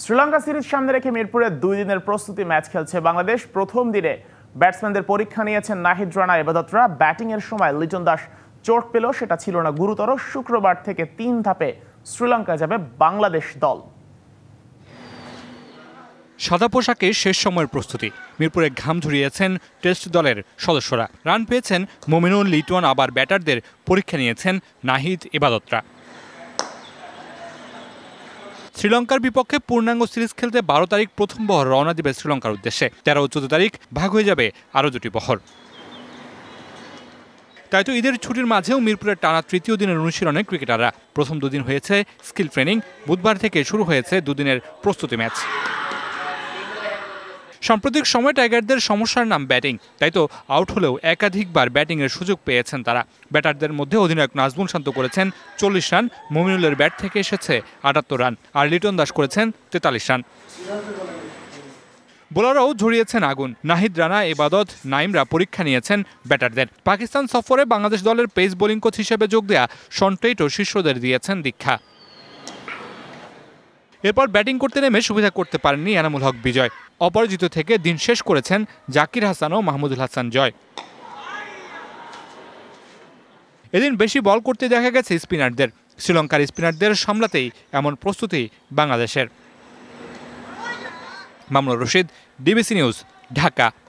Sri Lanka series সামনে রেখে মিরপুরে 2 দিনের প্রস্তুতি ম্যাচ খেলছে বাংলাদেশ। প্রথম দিনে ব্যাটসম্যানদের পরীক্ষা নিয়েছেন নাহিদ রানা, এবাদতরা। ব্যাটিং এর সময় লিটন দাস চোট পেল, সেটা ছিল না গুরুতর। শুক্রবার থেকে 3 ধাপে শ্রীলঙ্কা যাবে বাংলাদেশ দল। সাদা পোশাকে শেষ সময়ের প্রস্তুতি। মিরপুরে ঘাম ঝরিয়েছেন টেস্ট দলের সদস্যরা। রান পেয়েছেন মোমিনুল, লিটন, আবার ব্যাটারদের পরীক্ষা নিয়েছেন নাহিদ, এবাদতরা। শ্রীলঙ্কার বিপক্ষে পূর্ণাঙ্গ সিরিজ খেলতে 12 তারিখ প্রথম বহর রওনা দিবে শ্রীলঙ্কার উদ্দেশ্যে। 13 ও 14 তারিখ ভাগ হয়ে যাবে আরও 2টি বহর। তাই তো ঈদের ছুটির মাঝেও মিরপুরের টানা তৃতীয় দিনের অনুশীলনে ক্রিকেটাররা। প্রথম 2 দিন হয়েছে স্কিল ট্রেনিং, বুধবার থেকে শুরু হয়েছে 2 দিনের প্রস্তুতি ম্যাচ। সাম্প্রতিক সময় টাইগারদের সমস্যার নাম ব্যাটিং, তাই তো আউট হলেও একাধিকবার ব্যাটিংয়ের সুযোগ পেয়েছেন তারা। ব্যাটারদের মধ্যে অধিনায়ক নাজমুল শান্ত করেছেন 40 রান, মোমিনুলের ব্যাট থেকে এসেছে 78 রান, আর লিটন দাস করেছেন 43 রান। বোলাররাও ঝরিয়েছেন আগুন। নাহিদ রানা, এবাদত, নাইমরা পরীক্ষা নিয়েছেন ব্যাটারদের। পাকিস্তান সফরে বাংলাদেশ দলের পেস বোলিং কোচ হিসেবে যোগ দেয়া শন টেইটও শিষ্যদের দিয়েছেন দীক্ষা। এরপর ব্যাটিং করতে নেমে সুবিধা করতে পারেননি এনামুল হক বিজয়। অপরাজিত থেকে দিন শেষ করেছেন জাকির হাসান ও মাহমুদুল হাসান জয়। এদিন বেশি বল করতে দেখা গেছে স্পিনারদের। শ্রীলঙ্কার স্পিনারদের সামলাতেই এমন প্রস্তুতি বাংলাদেশের। Mamunur Rashid, DBC news, Dhaka.